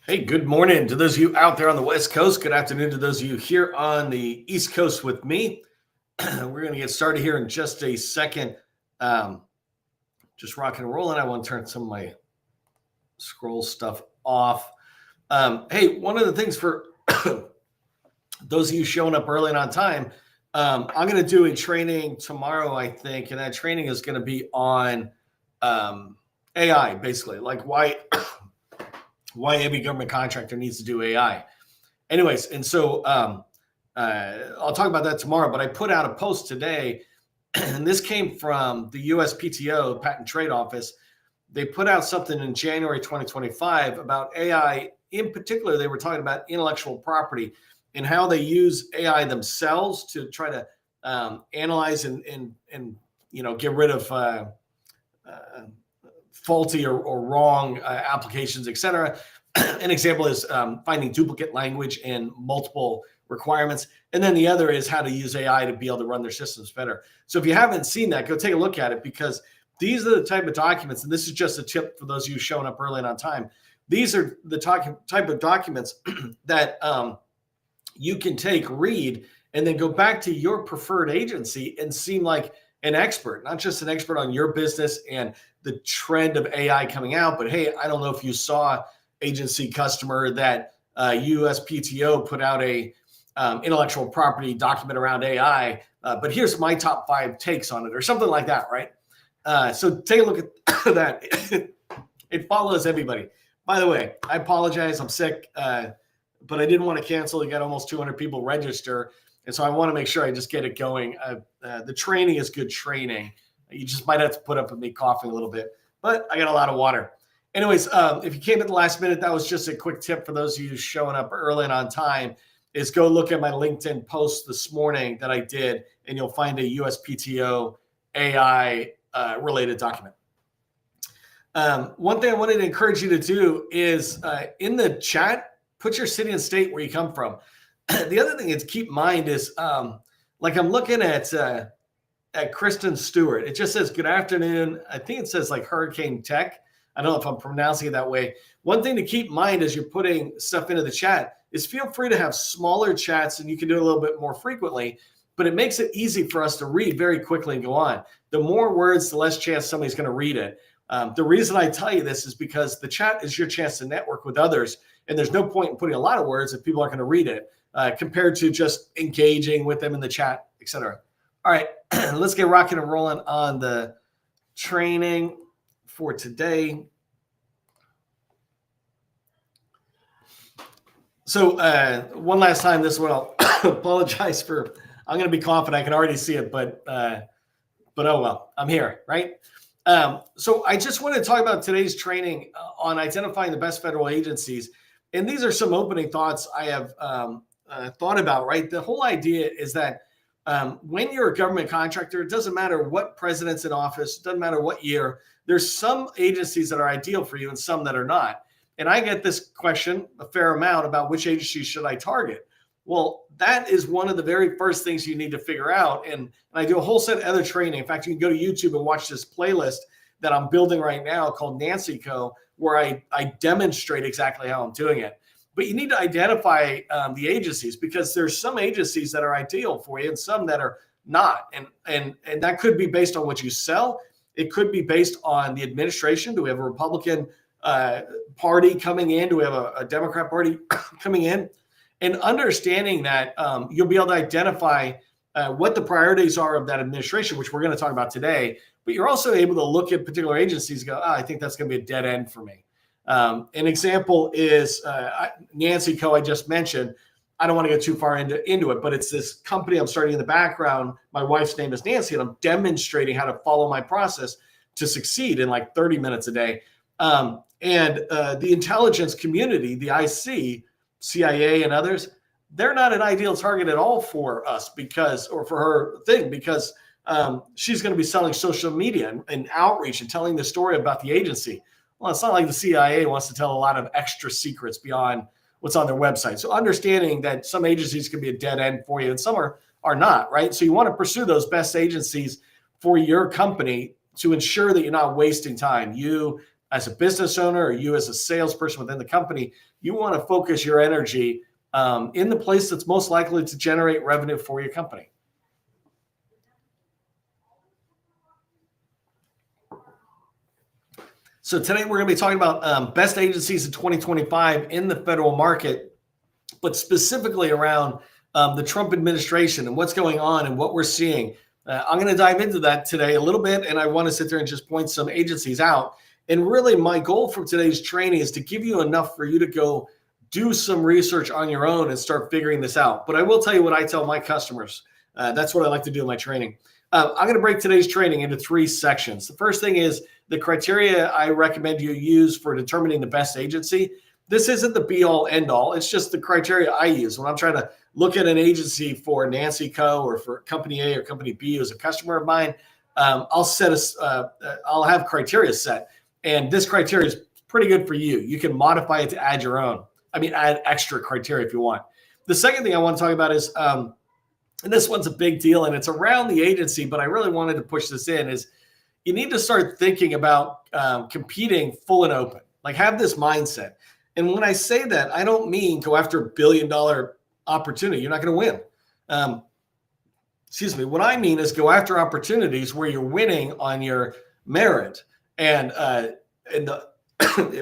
Hey, good morning to those of you out there on the West Coast. Good afternoon to those of you here on the East Coast with me. We're going to get started here in just a second. Just rocking and rolling. I want to turn some of my scroll stuff off. Hey, one of the things for those of you showing up early and on time, I'm going to do a training tomorrow, I think, and that training is going to be on AI, basically, like why every government contractor needs to do AI. Anyways, and so I'll talk about that tomorrow, but I put out a post today, and this came from the USPTO, Patent and Trade Office. They put out something in January 2025 about AI. In particular, they were talking about intellectual property and how they use AI themselves to try to analyze and get rid of faulty or wrong applications, etc. An example is finding duplicate language in multiple requirements. And then the other is how to use AI to be able to run their systems better. So if you haven't seen that, go take a look at it, because these are the type of documents, and this is just a tip for those of you showing up early and on time. These are the type of documents that you can take, read, and then go back to your preferred agency and seem like an expert, not just an expert on your business and the trend of AI coming out, but hey, I don't know if you saw agency customer that USPTO put out a intellectual property document around AI, but here's my top 5 takes on it, or something like that, right? So take a look at that. It follows everybody. By the way, I apologize, I'm sick, but I didn't want to cancel. You got almost 200 people register, and so I want to make sure I just get it going. The training is good training. You just might have to put up with me coughing a little bit, but I got a lot of water. Anyways, if you came at the last minute, that was just a quick tip for those of you showing up early and on time, is go look at my LinkedIn post this morning that I did, and you'll find a USPTO AI related document. One thing I wanted to encourage you to do is in the chat, put your city and state where you come from. The other thing to keep in mind is, like I'm looking at Kristen Stewart. It just says, good afternoon. I think it says like Hurricane Tech. I don't know if I'm pronouncing it that way. One thing to keep in mind as you're putting stuff into the chat is feel free to have smaller chats, and you can do it a little bit more frequently, but it makes it easy for us to read very quickly and go on. The more words, the less chance somebody's going to read it. The reason I tell you this is because the chat is your chance to network with others, and there's no point in putting a lot of words if people aren't going to read it, compared to just engaging with them in the chat, etc. All right, let's get rocking and rolling on the training for today. So one last time, this one I'll apologize for. I'm going to be coughing. I can already see it, but oh well, I'm here, right? So I just want to talk about today's training on identifying the best federal agencies. And these are some opening thoughts I have thought about, right? The whole idea is that when you're a government contractor, it doesn't matter what president's in office, it doesn't matter what year, there's some agencies that are ideal for you and some that are not. And I get this question a fair amount about which agencies should I target. Well, that is one of the very first things you need to figure out. And I do a whole set of other training. In fact, you can go to YouTube and watch this playlist that I'm building right now called Nancy Co., where I demonstrate exactly how I'm doing it. But you need to identify the agencies, because there's some agencies that are ideal for you and some that are not. And that could be based on what you sell. It could be based on the administration. Do we have a Republican party coming in? Do we have a Democrat party coming in? And understanding that you'll be able to identify what the priorities are of that administration, which we're going to talk about today. But you're also able to look at particular agencies and go, I think that's going to be a dead end for me. An example is Nancy Co. I just mentioned. I don't want to get too far into it, but it's this company I'm starting in the background. My wife's name is Nancy, and I'm demonstrating how to follow my process to succeed in like 30 minutes a day. And the intelligence community, the IC, CIA, and others, they're not an ideal target at all for us or for her thing, because she's going to be selling social media and outreach and telling the story about the agency. Well, it's not like the CIA wants to tell a lot of extra secrets beyond what's on their website. So understanding that some agencies can be a dead end for you and some are not, right? So you want to pursue those best agencies for your company to ensure that you're not wasting time. You as a business owner or you as a salesperson within the company, you want to focus your energy in the place that's most likely to generate revenue for your company. So today we're going to be talking about best agencies in 2025 in the federal market, but specifically around the Trump administration and what's going on and what we're seeing. I'm going to dive into that today a little bit, and I want to sit there and just point some agencies out. And really, my goal from today's training is to give you enough for you to go do some research on your own and start figuring this out. But I will tell you what I tell my customers. That's what I like to do in my training. I'm going to break today's training into 3 sections. The first thing is the criteria I recommend you use for determining the best agency. This isn't the be all end all. It's just the criteria I use when I'm trying to look at an agency for Nancy Co. or for company A or company B who's a customer of mine. I'll have criteria set, and this criteria is pretty good for you. You can modify it to add your own. Add extra criteria if you want. The second thing I want to talk about is, and this one's a big deal, and it's around the agency, but I really wanted to push this in, is you need to start thinking about competing full and open. Like, have this mindset. And when I say that, I don't mean go after $1 billion opportunity. You're not going to win. What I mean is go after opportunities where you're winning on your merit. And if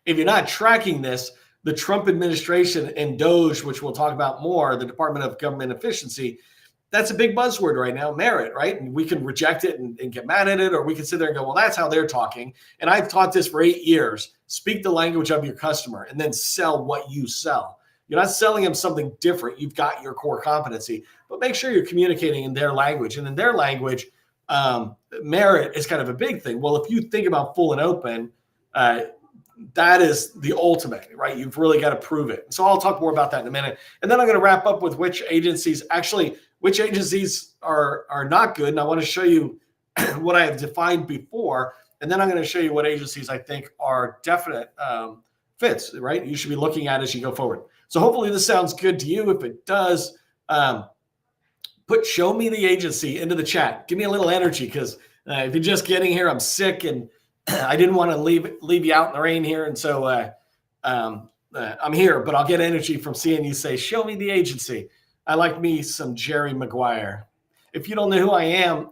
you're not tracking this, the Trump administration and DOGE, which we'll talk about more, the Department of Government Efficiency, that's a big buzzword right now, merit, right? And we can reject it and get mad at it, or we can sit there and go, well, that's how they're talking. And I've taught this for 8 years. Speak the language of your customer and then sell what you sell. You're not selling them something different. You've got your core competency, but make sure you're communicating in their language. And in their language, merit is kind of a big thing. Well, if you think about full and open, that is the ultimate, right? You've really got to prove it. So I'll talk more about that in a minute. And then I'm going to wrap up with which agencies are not good. And I want to show you what I have defined before. And then I'm going to show you what agencies I think are definite fits, right? You should be looking at as you go forward. So hopefully this sounds good to you. If it does, put show me the agency into the chat. Give me a little energy, because if you're just getting here, I'm sick and I didn't want to leave you out in the rain here. And so I'm here, but I'll get energy from seeing you say, show me the agency. I like me some Jerry Maguire. If you don't know who I am,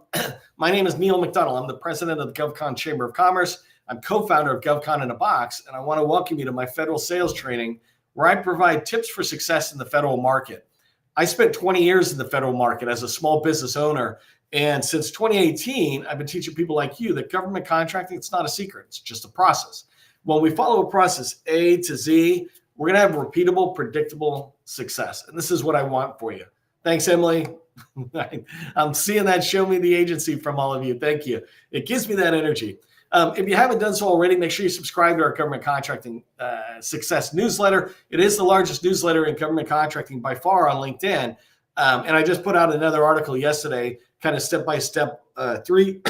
my name is Neil McDonald. I'm the president of the GovCon Chamber of Commerce. I'm co-founder of GovCon in a Box, and I want to welcome you to my federal sales training, where I provide tips for success in the federal market. I spent 20 years in the federal market as a small business owner, and since 2018, I've been teaching people like you that government contracting, it's not a secret. It's just a process. When we follow a process A to Z, we're going to have repeatable, predictable success. And this is what I want for you. Thanks, Emily. I'm seeing that show me the agency from all of you. Thank you. It gives me that energy. If you haven't done so already, make sure you subscribe to our government contracting success newsletter. It is the largest newsletter in government contracting by far on LinkedIn. And I just put out another article yesterday, kind of step-by-step, three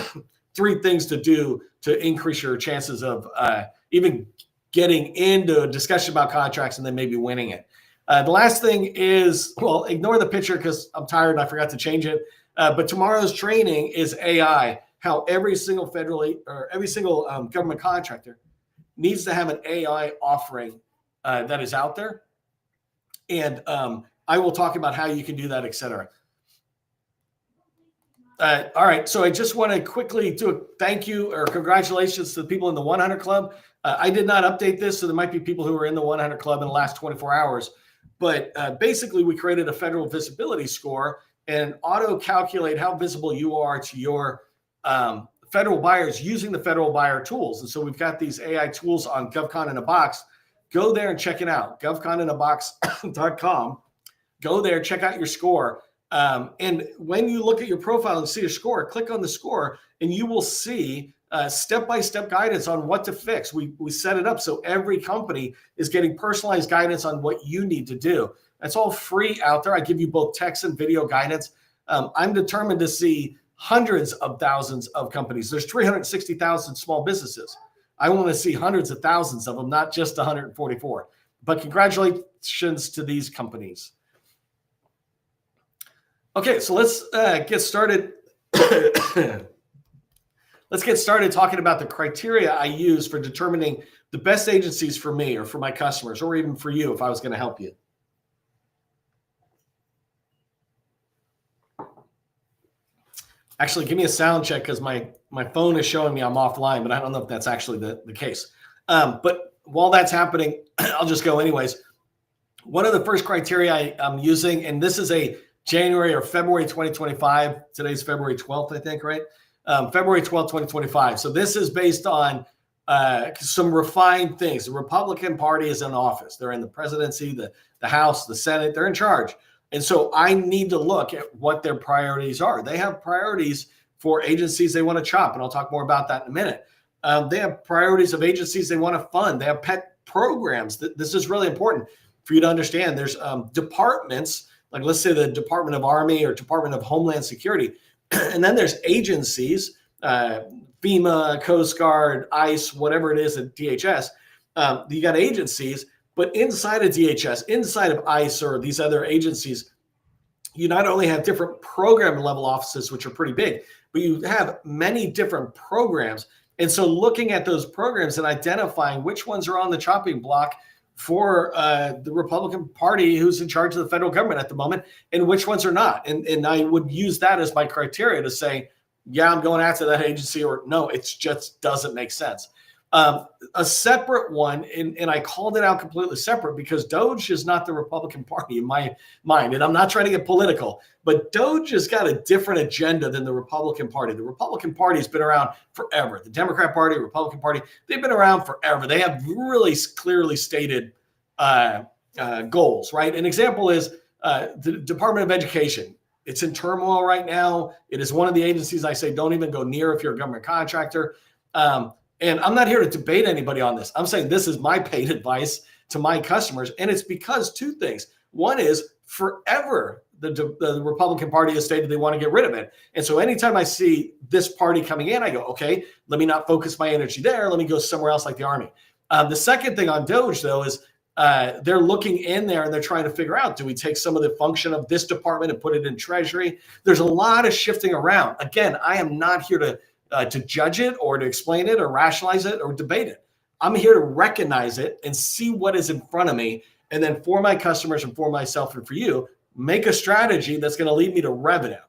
things to do to increase your chances of even getting into a discussion about contracts and then maybe winning it. The last thing is, well, ignore the picture because I'm tired and I forgot to change it. But tomorrow's training is AI, how every single government contractor needs to have an AI offering that is out there. And I will talk about how you can do that, et cetera. All right, so I just want to quickly do a thank you or congratulations to the people in the 100 Club. I did not update this, so there might be people who are in the 100 Club in the last 24 hours. But basically, we created a federal visibility score and auto-calculate how visible you are to your federal buyers using the federal buyer tools. And so we've got these AI tools on GovCon in a Box. Go there and check it out, govconinabox.com. Go there, check out your score. And when you look at your profile and see your score, click on the score and you will see step-by-step guidance on what to fix. We set it up so every company is getting personalized guidance on what you need to do. That's all free out there. I give you both text and video guidance. I'm determined to see hundreds of thousands of companies. There's 360,000 small businesses. I want to see hundreds of thousands of them, not just 144. But congratulations to these companies. Okay, so let's get started. let's get started talking about the criteria I use for determining the best agencies for me or for my customers, or even for you if I was going to help you. Actually, give me a sound check because my phone is showing me I'm offline, but I don't know if that's actually the case. But while that's happening, I'll just go anyways. One of the first criteria I'm using, and this is a January or February 2025. Today's February 12th, I think, right? February 12th, 2025. So this is based on some refined things. The Republican Party is in office. They're in the presidency, the House, the Senate. They're in charge. And so I need to look at what their priorities are. They have priorities for agencies they want to chop, and I'll talk more about that in a minute. They have priorities of agencies they want to fund. They have pet programs. This is really important for you to understand. There's departments, like let's say the Department of Army or Department of Homeland Security. And then there's agencies, FEMA, Coast Guard, ICE, whatever it is at DHS. You got agencies, but inside of DHS, inside of ICE or these other agencies, you not only have different program level offices, which are pretty big, but you have many different programs. And so looking at those programs and identifying which ones are on the chopping block for the Republican Party who's in charge of the federal government at the moment, and which ones are not. And I would use that as my criteria to say, yeah, I'm going after that agency, or no, it just doesn't make sense. A separate one, and I called it out completely separate because DOGE is not the Republican Party in my mind. And I'm not trying to get political, but DOGE has got a different agenda than the Republican Party. The Republican Party has been around forever. The Democrat Party, Republican Party, they've been around forever. They have really clearly stated goals, right? An example is the Department of Education. It's in turmoil right now. It is one of the agencies I say don't even go near if you're a government contractor. And I'm not here to debate anybody on this. I'm saying this is my paid advice to my customers. And it's because two things. One is forever, the Republican Party has stated they want to get rid of it. And so anytime I see this party coming in, I go, okay, let me not focus my energy there. Let me go somewhere else like the Army. The second thing on DOGE, though, is they're looking in there and they're trying to figure out, do we take some of the function of this department and put it in Treasury? There's a lot of shifting around. Again, I am not here to judge it or to explain it or rationalize it or debate it. I'm here to recognize it and see what is in front of me. And then for my customers and for myself and for you, make a strategy that's going to lead me to revenue.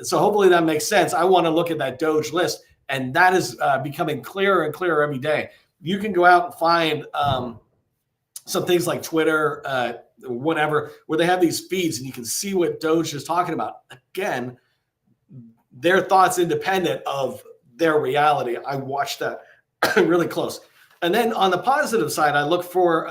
So hopefully that makes sense. I want to look at that DOGE list, and that is becoming clearer and clearer every day. You can go out and find some things like Twitter, whatever, where they have these feeds and you can see what DOGE is talking about. Again, their thoughts independent of their reality. I watch that really close. And then on the positive side, I look for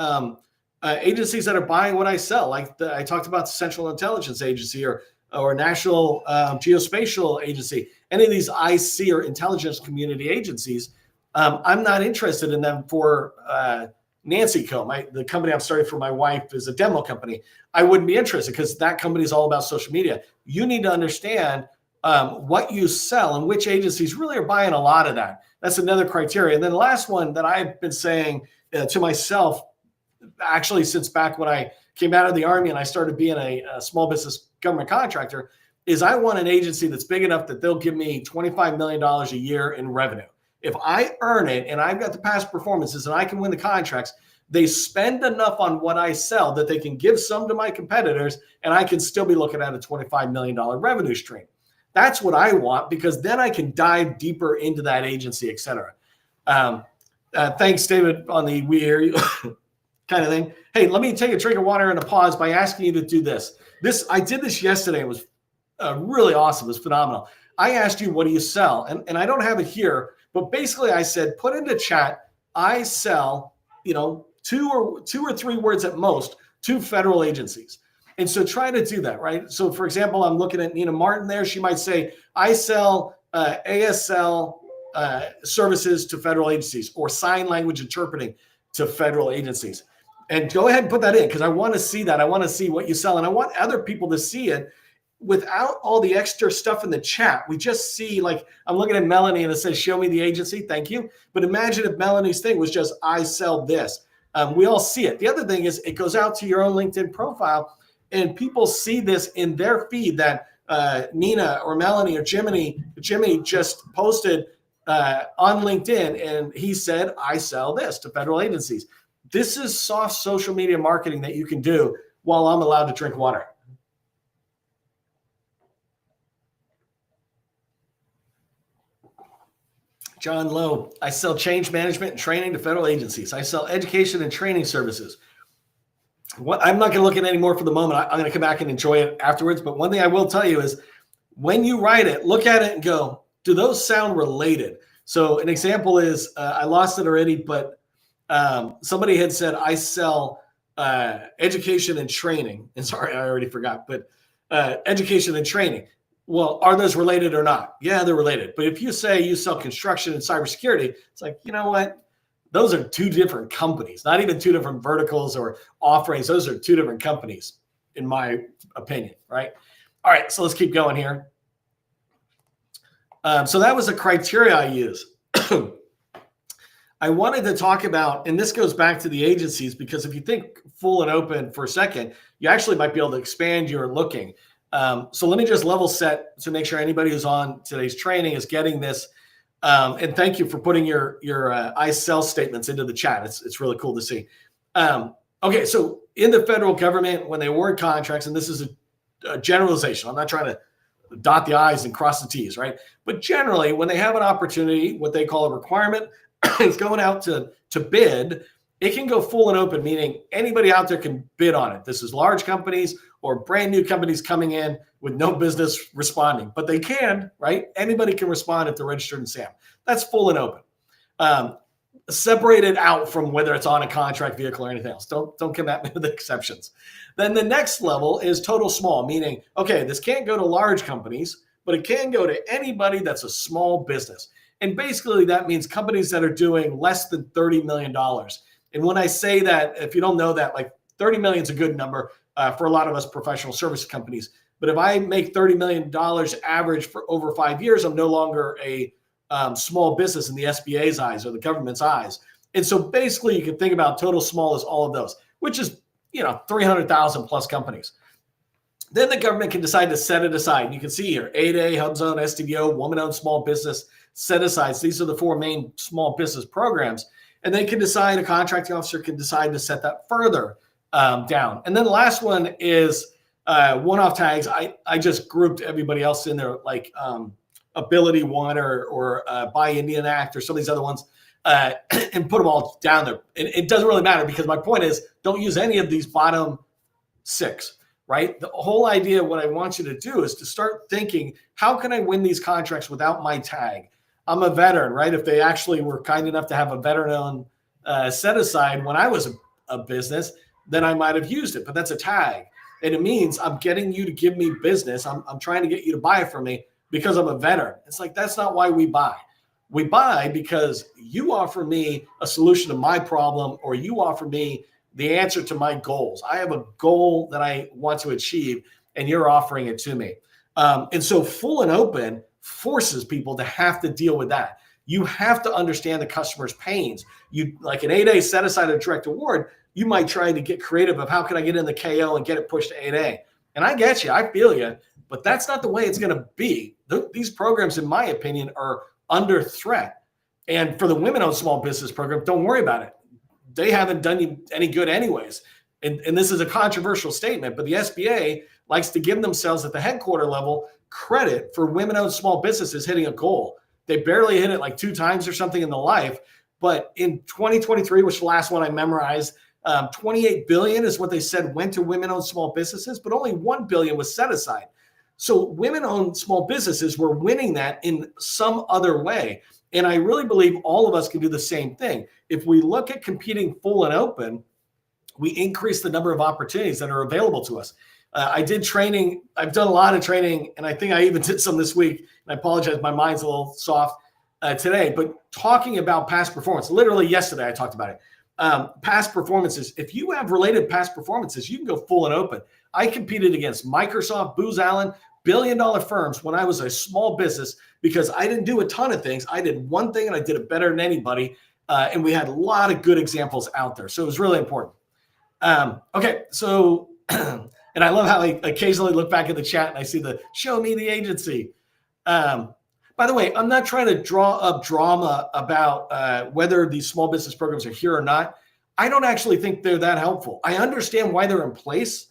agencies that are buying what I sell. Like I talked about the Central Intelligence Agency or National Geospatial Agency. Any of these IC or intelligence community agencies, I'm not interested in them for Nancy Co. The company I'm starting for my wife is a demo company. I wouldn't be interested because that company is all about social media. You need to understand what you sell and which agencies really are buying a lot of that. That's another criteria. And then the last one that I've been saying to myself, actually since back when I came out of the Army and I started being a small business government contractor, is I want an agency that's big enough that they'll give me $25 million a year in revenue. If I earn it and I've got the past performances and I can win the contracts, they spend enough on what I sell that they can give some to my competitors and I can still be looking at a $25 million revenue stream. That's what I want, because then I can dive deeper into that agency, et cetera. Thanks, David, on the we hear you kind of thing. Hey, let me take a drink of water and a pause by asking you to do this. I did this yesterday. It was really awesome. It was phenomenal. I asked you, what do you sell? And I don't have it here, but basically I said, put into chat, I sell, two or three words at most to federal agencies. And so try to do that, right? So for example, I'm looking at Nina Martin there. She might say, I sell ASL services to federal agencies or sign language interpreting to federal agencies. And go ahead and put that in because I want to see that. I want to see what you sell. And I want other people to see it without all the extra stuff in the chat. We just see, like, I'm looking at Melanie and it says, show me the agency. Thank you. But imagine if Melanie's thing was just, I sell this. We all see it. The other thing is it goes out to your own LinkedIn profile and people see this in their feed that Nina or Melanie or Jimmy just posted on LinkedIn, and he said, I sell this to federal agencies. This is soft social media marketing that you can do while I'm allowed to drink water. John Lowe, I sell change management and training to federal agencies. I sell education and training services. I'm not going to look at it anymore for the moment. I'm going to come back and enjoy it afterwards. But one thing I will tell you is when you write it, look at it and go, do those sound related? So an example is, I lost it already, but somebody had said, I sell education and training. And sorry, I already forgot, but education and training. Well, are those related or not? Yeah, they're related. But if you say you sell construction and cybersecurity, it's like, you know what? Those are two different companies, not even two different verticals or offerings. Those are two different companies, in my opinion, right? All right, so let's keep going here. So that was a criteria I use. I wanted to talk about, and this goes back to the agencies, because if you think full and open for a second, you actually might be able to expand your looking. So let me just level set to make sure anybody who's on today's training is getting this. And thank you for putting your I sell statements into the chat. It's really cool to see. Okay, so in the federal government, when they award contracts, and this is a generalization, I'm not trying to dot the I's and cross the T's, right? But generally, when they have an opportunity, what they call a requirement, is going out to bid. It can go full and open, meaning anybody out there can bid on it. This is large companies or brand new companies coming in with no business responding, but they can, right? Anybody can respond if they're registered in SAM. That's full and open. Separated out from whether it's on a contract vehicle or anything else. Don't come at me with exceptions. Then the next level is total small, meaning, okay, this can't go to large companies, but it can go to anybody that's a small business. And basically that means companies that are doing less than $30 million. And when I say that, if you don't know that, like 30 million is a good number for a lot of us professional service companies. But if I make $30 million average for over 5 years, I'm no longer a small business in the SBA's eyes or the government's eyes. And so basically you can think about total small as all of those, which is, 300,000 plus companies. Then the government can decide to set it aside. And you can see here, 8A, HubZone, SDVO, woman-owned small business, set asides. These are the four main small business programs. And they can decide, a contracting officer can decide to set that further down. And then the last one is one-off tags. I just grouped everybody else in there, like Ability One or Buy Indian Act or some of these other ones, and put them all down there. It doesn't really matter, because my point is, don't use any of these bottom six, right? The whole idea, what I want you to do is to start thinking, how can I win these contracts without my tag? I'm a veteran, right? If they actually were kind enough to have a veteran set aside when I was a business, then I might have used it, but that's a tag. And it means I'm getting you to give me business. I'm trying to get you to buy it from me because I'm a veteran. It's like, that's not why we buy. We buy because you offer me a solution to my problem, or you offer me the answer to my goals. I have a goal that I want to achieve, and you're offering it to me. And so full and open forces people to have to deal with that. You have to understand the customer's pains. You, like an 8A set aside a direct award, you might try to get creative of how can I get in the KO and get it pushed to 8A. And I get you, I feel you, but that's not the way it's going to be. These programs, in my opinion, are under threat. And for the women-owned small business program, don't worry about it. They haven't done you any good anyways. And this is a controversial statement, but the SBA likes to give themselves at the headquarter level credit for women-owned small businesses hitting a goal. They barely hit it like 2 times or something in the life. But in 2023, which is the last one I memorized, 28 billion is what they said went to women-owned small businesses, but only 1 billion was set aside. So women-owned small businesses were winning that in some other way. And I really believe all of us can do the same thing. If we look at competing full and open, we increase the number of opportunities that are available to us. I did training. I've done a lot of training, and I think I even did some this week. And I apologize, my mind's a little soft today. But talking about past performance, literally yesterday I talked about it. Past performances. If you have related past performances, you can go full and open. I competed against Microsoft, Booz Allen, billion-dollar firms when I was a small business, because I didn't do a ton of things. I did one thing, and I did it better than anybody. And we had a lot of good examples out there. So it was really important. Okay, so, and I love how I occasionally look back at the chat and I see the show me the agency. By By the way, I'm not trying to draw up drama about whether these small business programs are here or not. I don't actually think they're that helpful. I understand why they're in place,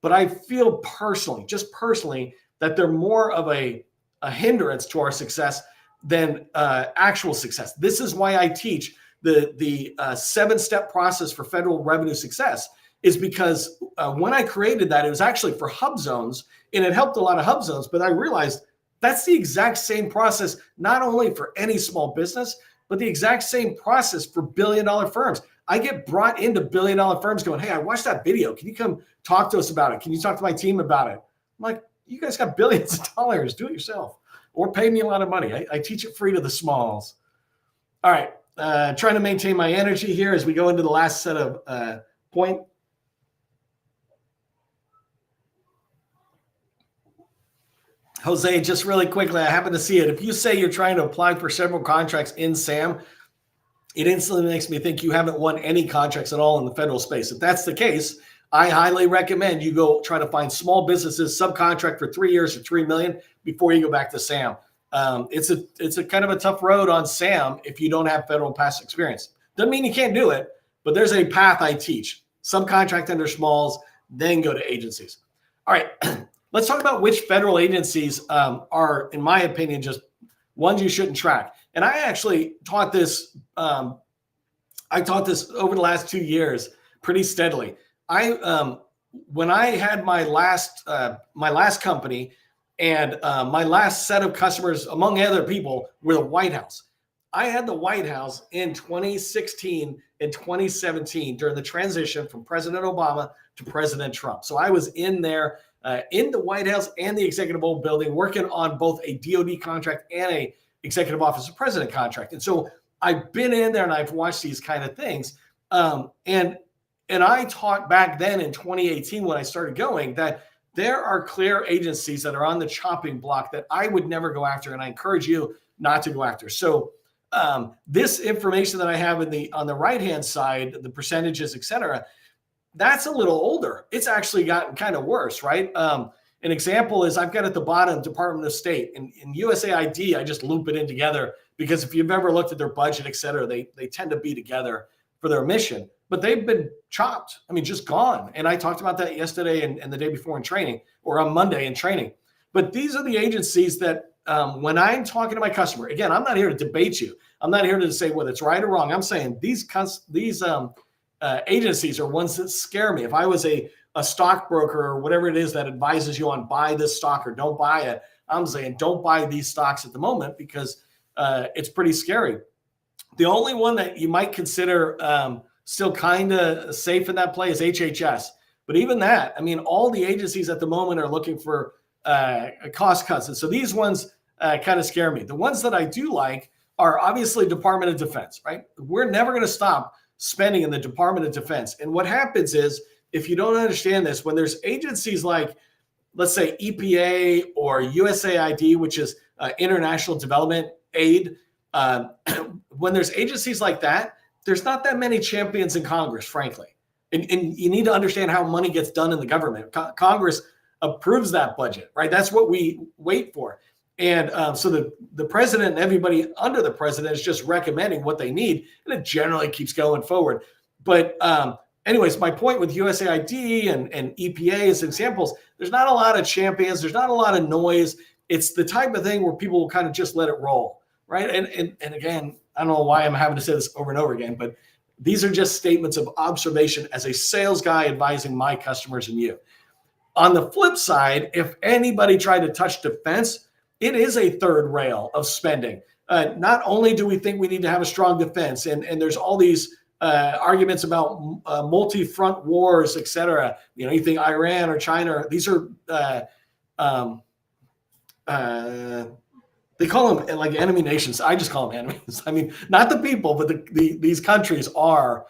but I feel personally, just personally, that they're more of a hindrance to our success than actual success. This is why I teach the 7-step process for federal revenue success, is because when I created that, it was actually for hub zones, and it helped a lot of hub zones. But I realized that's the exact same process, not only for any small business, but the exact same process for billion-dollar firms. I get brought into billion-dollar firms going, hey, I watched that video. Can you come talk to us about it? Can you talk to my team about it? I'm like, you guys got billions of dollars. Do it yourself, or pay me a lot of money. I teach it free to the smalls. All right. Trying to maintain my energy here as we go into the last set of point. Jose, just really quickly, I happen to see it. If you say you're trying to apply for several contracts in SAM, it instantly makes me think you haven't won any contracts at all in the federal space. If that's the case, I highly recommend you go try to find small businesses, subcontract for 3 years for $3 million before you go back to SAM. It's a kind of a tough road on SAM if you don't have federal past experience. Doesn't mean you can't do it, but there's a path I teach. Subcontract under smalls, then go to agencies. All right, let's talk about which federal agencies are, in my opinion, just ones you shouldn't track. And I actually taught this. I taught this over the last 2 years pretty steadily. When I had my last company, and my last set of customers, among other people, were the White House. I had the White House in 2016 and 2017 during the transition from President Obama to President Trump. So I was in there in the White House and the Executive Old Building, working on both a DoD contract and a Executive Office of President contract. And so I've been in there and I've watched these kind of things. And I taught back then in 2018 when I started going that there are clear agencies that are on the chopping block that I would never go after, and I encourage you not to go after. So this information that I have on the right-hand side, the percentages, et cetera, that's a little older. It's actually gotten kind of worse, right? An example is I've got at the bottom Department of State. In USAID, I just loop it in together because if you've ever looked at their budget, et cetera, they tend to be together for their mission. But they've been chopped. I mean, just gone. And I talked about that yesterday and the day before in training, or on Monday in training. But these are the agencies that when I'm talking to my customer, again, I'm not here to debate you. I'm not here to say whether it's right or wrong. I'm saying these agencies are ones that scare me. If I was a stockbroker or whatever it is that advises you on buy this stock or don't buy it, I'm saying don't buy these stocks at the moment because it's pretty scary. The only one that you might consider still kind of safe in that play is HHS. But even that, I mean, all the agencies at the moment are looking for cost cuts. And so these ones kind of scare me. The ones that I do like are obviously Department of Defense, right? We're never going to stop spending in the Department of Defense. And what happens is, if you don't understand this, when there's agencies like, let's say, EPA or USAID, which is International Development Aid, when there's agencies like that, there's not that many champions in Congress, frankly. And you need to understand how money gets done in the government. Congress approves that budget, right? That's what we wait for. And so the president and everybody under the president is just recommending what they need, and it generally keeps going forward. But anyways, my point with USAID and EPA as examples, there's not a lot of champions. There's not a lot of noise. It's the type of thing where people will kind of just let it roll, right? And again, I don't know why I'm having to say this over and over again, but these are just statements of observation as a sales guy advising my customers and you. On the flip side, if anybody tried to touch defense, it is a third rail of spending. Not only do we think we need to have a strong defense, and there's all these arguments about multi-front wars, et cetera. You know, you think Iran or China, these are, they call them like enemy nations. I just call them enemies. I mean, not the people, but these countries are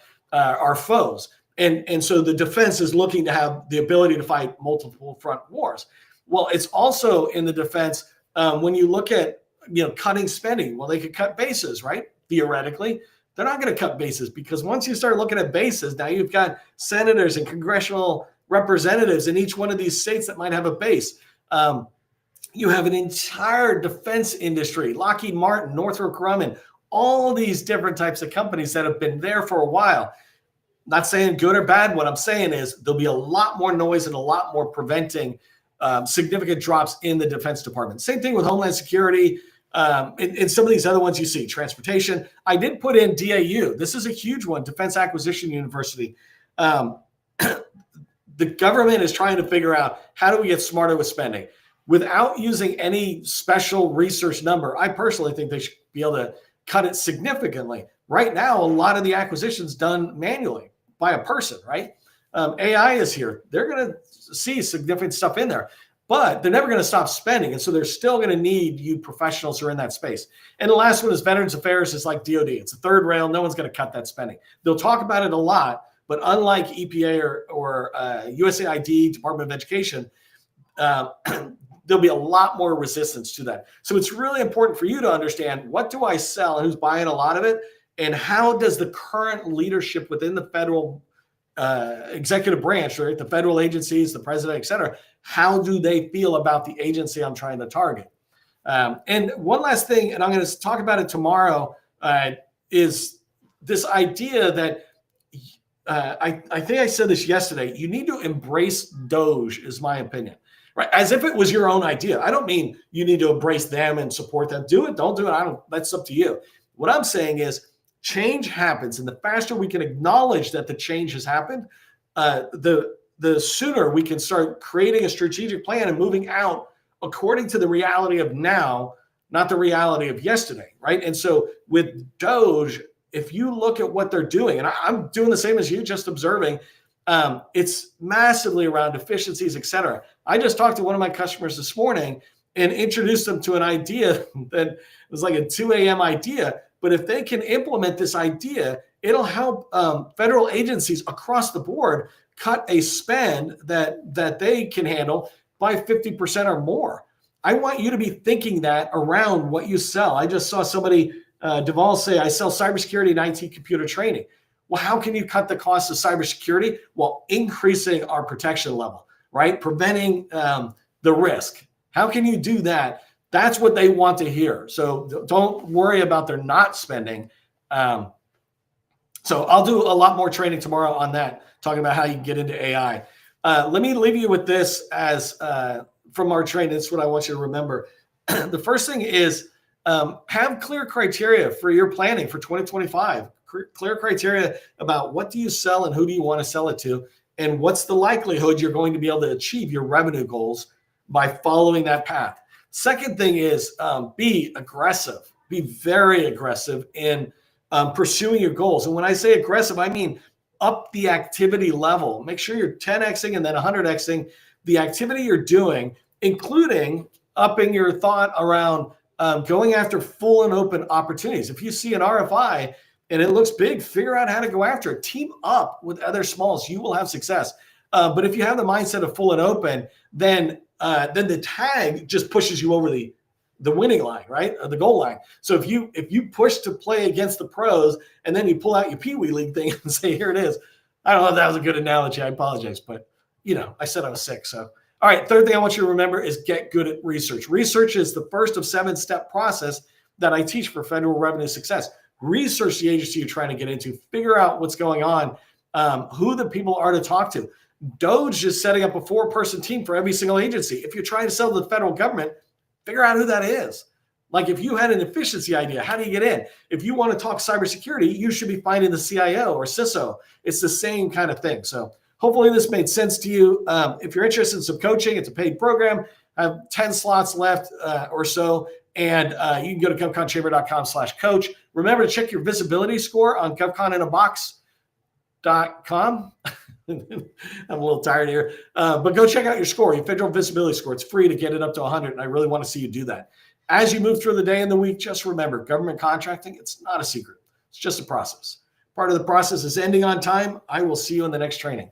foes. And so the defense is looking to have the ability to fight multiple front wars. Well, it's also in the defense when you look at, cutting spending. Well, they could cut bases, right? Theoretically, they're not going to cut bases because once you start looking at bases, now you've got senators and congressional representatives in each one of these states that might have a base. You have an entire defense industry, Lockheed Martin, Northrop Grumman, all these different types of companies that have been there for a while. Not saying good or bad. What I'm saying is there'll be a lot more noise and a lot more preventing significant drops in the Defense Department. Same thing with Homeland Security and some of these other ones you see, transportation. I did put in DAU. This is a huge one, Defense Acquisition University. The government is trying to figure out how do we get smarter with spending without using any special research number. I personally think they should be able to cut it significantly. Right now, a lot of the acquisitions done manually by a person, right? AI is here. They're going to see significant stuff in there, but they're never going to stop spending. And so they're still going to need you professionals who are in that space. And the last one is Veterans Affairs is like DOD. It's a third rail. No one's going to cut that spending. They'll talk about it a lot, but unlike EPA or USAID, Department of Education, there'll be a lot more resistance to that. So it's really important for you to understand, what do I sell and who's buying a lot of it? And how does the current leadership within the federal executive branch, right, the federal agencies, the president, et cetera, how do they feel about the agency I'm trying to target? And one last thing, and I'm going to talk about it tomorrow, is this idea that I think I said this yesterday. You need to embrace Doge, is my opinion. Right, as if it was your own idea. I don't mean you need to embrace them and support them. Do it, don't do it. That's up to you. What I'm saying is change happens, and the faster we can acknowledge that the change has happened, the sooner we can start creating a strategic plan and moving out according to the reality of now, not the reality of yesterday, right? And so with Doge, if you look at what they're doing, and I'm doing the same as you, just observing, it's massively around efficiencies, et cetera. I just talked to one of my customers this morning and introduced them to an idea that was like a 2 a.m. idea. But if they can implement this idea, it'll help federal agencies across the board cut a spend that they can handle by 50% or more. I want you to be thinking that around what you sell. I just saw somebody, Deval, say, I sell cybersecurity and IT computer training. Well, how can you cut the cost of cybersecurity? Well, increasing our protection level, right? Preventing the risk. How can you do that? That's what they want to hear. So don't worry about their not spending. So I'll do a lot more training tomorrow on that, talking about how you get into AI. Let me leave you with this as from our training. This is what I want you to remember. The first thing is have clear criteria for your planning for 2025. Clear criteria about what do you sell and who do you want to sell it to, and what's the likelihood you're going to be able to achieve your revenue goals by following that path. Second thing is be aggressive. Be very aggressive in pursuing your goals. And when I say aggressive, I mean up the activity level. Make sure you're 10xing and then 100xing the activity you're doing, including upping your thought around going after full and open opportunities. If you see an RFI and it looks big, figure out how to go after it. Team up with other smalls. You will have success. But if you have the mindset of full and open, then the tag just pushes you over the winning line, right? Or the goal line. So if you push to play against the pros and then you pull out your Pee Wee League thing and say, here it is. I don't know if that was a good analogy. I apologize. But, I said I was sick. So, all right. Third thing I want you to remember is get good at research. Research is the first of 7-step process that I teach for federal revenue success. Research the agency you're trying to get into. Figure out what's going on, who the people are to talk to. Doge is setting up a 4-person team for every single agency. If you're trying to sell to the federal government, figure out who that is. Like if you had an efficiency idea, how do you get in? If you want to talk cybersecurity, you should be finding the CIO or CISO. It's the same kind of thing. So hopefully this made sense to you. If you're interested in some coaching, it's a paid program. I have 10 slots left or so. And you can go to govconchamber.com/coach. Remember to check your visibility score on govconinabox.com. I'm a little tired here, but go check out your score, your federal visibility score. It's free to get it up to 100, and I really want to see you do that. As you move through the day and the week, just remember, government contracting, it's not a secret. It's just a process. Part of the process is ending on time. I will see you in the next training.